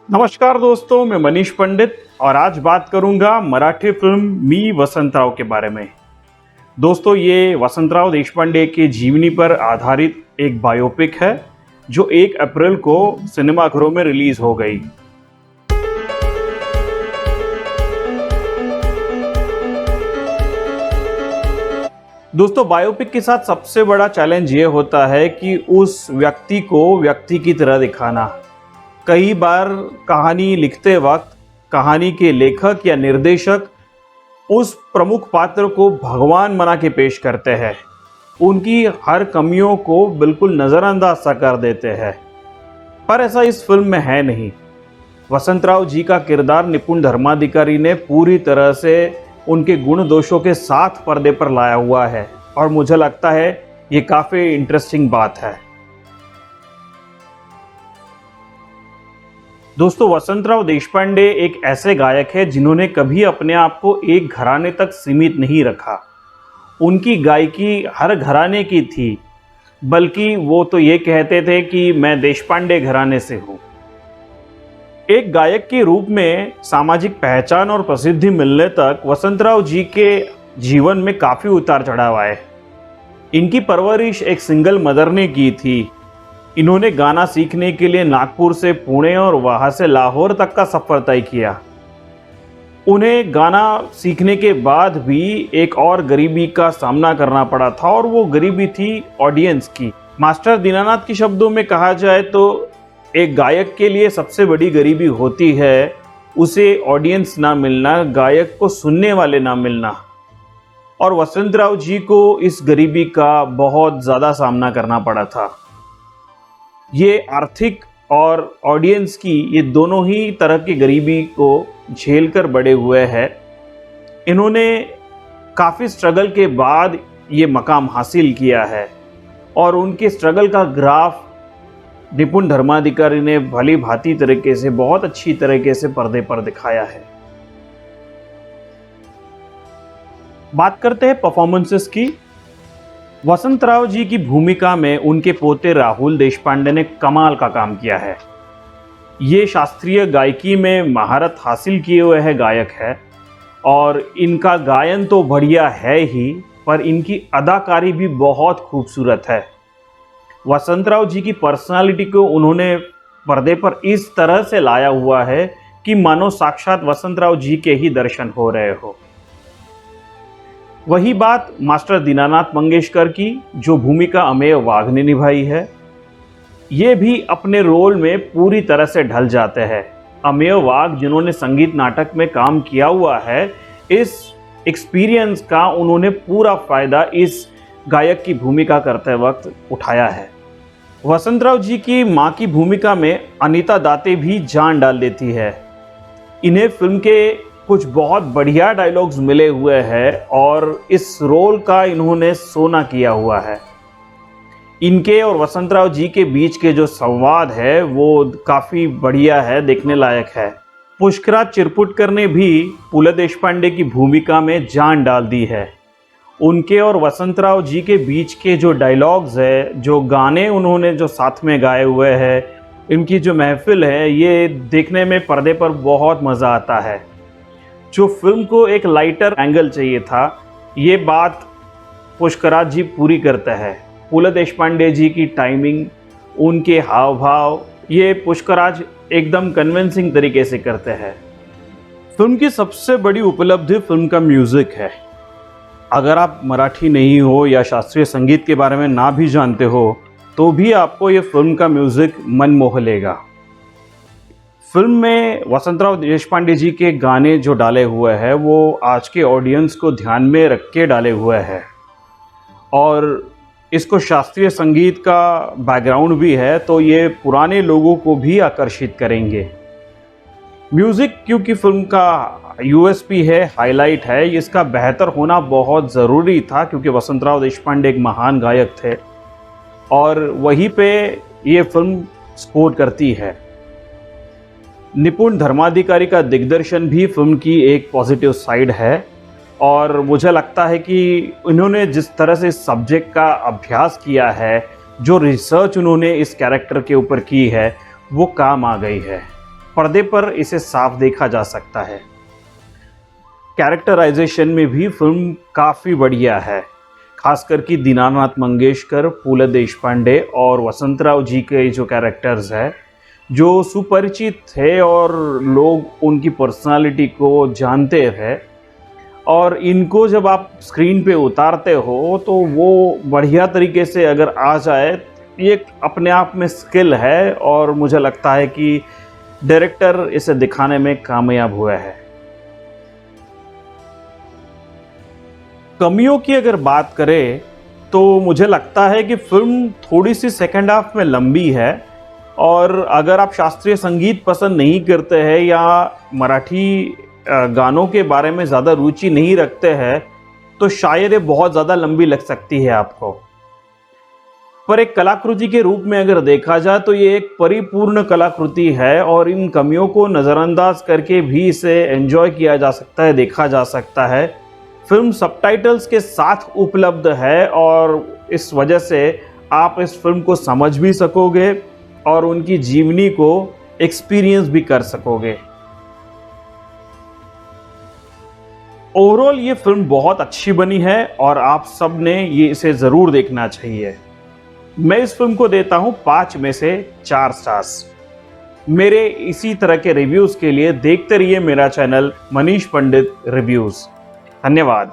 नमस्कार दोस्तों, मैं मनीष पंडित और आज बात करूंगा मराठी फिल्म मी वसंतराव के बारे में। दोस्तों, ये वसंतराव देशपांडे की जीवनी पर आधारित एक बायोपिक है जो 1 अप्रैल को सिनेमाघरों में रिलीज हो गई। दोस्तों, बायोपिक के साथ सबसे बड़ा चैलेंज ये होता है कि उस व्यक्ति को व्यक्ति की तरह दिखाना। कई बार कहानी लिखते वक्त कहानी के लेखक या निर्देशक उस प्रमुख पात्र को भगवान बना के पेश करते हैं, उनकी हर कमियों को बिल्कुल नज़रअंदाज सा कर देते हैं। पर ऐसा इस फिल्म में है नहीं। वसंतराव जी का किरदार निपुण धर्माधिकारी ने पूरी तरह से उनके गुण दोषों के साथ पर्दे पर लाया हुआ है और मुझे लगता है ये काफ़ी इंटरेस्टिंग बात है। दोस्तों, वसंतराव देशपांडे एक ऐसे गायक है जिन्होंने कभी अपने आप को एक घराने तक सीमित नहीं रखा। उनकी गायकी हर घराने की थी, बल्कि वो तो ये कहते थे कि मैं देशपांडे घराने से हूँ। एक गायक के रूप में सामाजिक पहचान और प्रसिद्धि मिलने तक वसंतराव जी के जीवन में काफ़ी उतार चढ़ाव आए। इनकी परवरिश एक सिंगल मदर ने की थी। इन्होंने गाना सीखने के लिए नागपुर से पुणे और वहाँ से लाहौर तक का सफ़र तय किया। उन्हें गाना सीखने के बाद भी एक और गरीबी का सामना करना पड़ा था और वो गरीबी थी ऑडियंस की। मास्टर दीनानाथ के शब्दों में कहा जाए तो एक गायक के लिए सबसे बड़ी गरीबी होती है उसे ऑडियंस ना मिलना, गायक को सुनने वाले ना मिलना। और वसंतराव जी को इस गरीबी का बहुत ज़्यादा सामना करना पड़ा था। ये आर्थिक और ऑडियंस की ये दोनों ही तरह की गरीबी को झेलकर बड़े हुए हैं। इन्होंने काफ़ी स्ट्रगल के बाद ये मकाम हासिल किया है और उनके स्ट्रगल का ग्राफ निपुण धर्माधिकारी ने भली भांति तरीके से, बहुत अच्छी तरीके से पर्दे पर दिखाया है। बात करते हैं परफॉर्मेंसेस की। वसंतराव जी की भूमिका में उनके पोते राहुल देशपांडे ने कमाल का काम किया है। ये शास्त्रीय गायकी में महारत हासिल किए हुए है गायक है और इनका गायन तो बढ़िया है ही, पर इनकी अदाकारी भी बहुत खूबसूरत है। वसंतराव जी की पर्सनालिटी को उन्होंने पर्दे पर इस तरह से लाया हुआ है कि मानो साक्षात वसंतराव जी के ही दर्शन हो रहे हो। वही बात मास्टर दीनानाथ मंगेशकर की, जो भूमिका अमेय वाघ ने निभाई है। ये भी अपने रोल में पूरी तरह से ढल जाते हैं। अमेय वाघ जिन्होंने संगीत नाटक में काम किया हुआ है, इस एक्सपीरियंस का उन्होंने पूरा फायदा इस गायक की भूमिका करते वक्त उठाया है। वसंतराव जी की माँ की भूमिका में अनीता दाते भी जान डाल देती है। इन्हें फिल्म के कुछ बहुत बढ़िया डायलॉग्स मिले हुए हैं और इस रोल का इन्होंने सोना किया हुआ है। इनके और वसंतराव जी के बीच के जो संवाद है वो काफ़ी बढ़िया है, देखने लायक है। पुष्कराज चिरपुटकर ने भी पुल देशपांडे की भूमिका में जान डाल दी है। उनके और वसंतराव जी के बीच के जो डायलॉग्स है, जो गाने उन्होंने जो साथ में गाए हुए हैं, इनकी जो महफिल है, ये देखने में पर्दे पर बहुत मज़ा आता है। जो फिल्म को एक लाइटर एंगल चाहिए था, ये बात पुष्कराज जी पूरी करते हैं। पुल देशपांडे जी की टाइमिंग, उनके हाव भाव, ये पुष्कराज एकदम कन्विंसिंग तरीके से करते हैं। फिल्म की सबसे बड़ी उपलब्धि फिल्म का म्यूज़िक है। अगर आप मराठी नहीं हो या शास्त्रीय संगीत के बारे में ना भी जानते हो, तो भी आपको ये फिल्म का म्यूज़िक मन मोह लेगा। फिल्म में वसंतराव देशपांडे जी के गाने जो डाले हुए हैं वो आज के ऑडियंस को ध्यान में रख के डाले हुए हैं और इसको शास्त्रीय संगीत का बैकग्राउंड भी है, तो ये पुराने लोगों को भी आकर्षित करेंगे। म्यूज़िक क्योंकि फिल्म का यूएसपी है, हाईलाइट है, इसका बेहतर होना बहुत ज़रूरी था क्योंकि वसंतराव देशपांडे एक महान गायक थे और वहीं पे ये फिल्म स्कोर करती है। निपुण धर्माधिकारी का दिग्दर्शन भी फिल्म की एक पॉजिटिव साइड है और मुझे लगता है कि इन्होंने जिस तरह से इस सब्जेक्ट का अभ्यास किया है, जो रिसर्च उन्होंने इस कैरेक्टर के ऊपर की है, वो काम आ गई है। पर्दे पर इसे साफ देखा जा सकता है। कैरेक्टराइजेशन में भी फिल्म काफ़ी बढ़िया है, खासकर कि दीनानाथ मंगेशकर, फूल देशपांडे और वसंतराव जी के जो कैरेक्टर्स हैं, जो सुपरिचित थे और लोग उनकी पर्सनालिटी को जानते हैं, और इनको जब आप स्क्रीन पे उतारते हो तो वो बढ़िया तरीके से अगर आ जाए, ये अपने आप में स्किल है और मुझे लगता है कि डायरेक्टर इसे दिखाने में कामयाब हुआ है। कमियों की अगर बात करें तो मुझे लगता है कि फिल्म थोड़ी सी सेकंड हाफ में लंबी है, और अगर आप शास्त्रीय संगीत पसंद नहीं करते हैं या मराठी गानों के बारे में ज़्यादा रुचि नहीं रखते हैं तो शायद ये बहुत ज़्यादा लंबी लग सकती है आपको। पर एक कलाकृति के रूप में अगर देखा जाए तो ये एक परिपूर्ण कलाकृति है, और इन कमियों को नज़रअंदाज करके भी इसे एंजॉय किया जा सकता है, देखा जा सकता है। फिल्म सबटाइटल्स के साथ उपलब्ध है और इस वजह से आप इस फिल्म को समझ भी सकोगे और उनकी जीवनी को एक्सपीरियंस भी कर सकोगे। ओवरऑल ये फिल्म बहुत अच्छी बनी है और आप सब ने ये इसे ज़रूर देखना चाहिए। मैं इस फिल्म को देता हूं 5 में से 4 स्टार्स। मेरे इसी तरह के रिव्यूज़ के लिए देखते रहिए मेरा चैनल मनीष पंडित रिव्यूज़। धन्यवाद।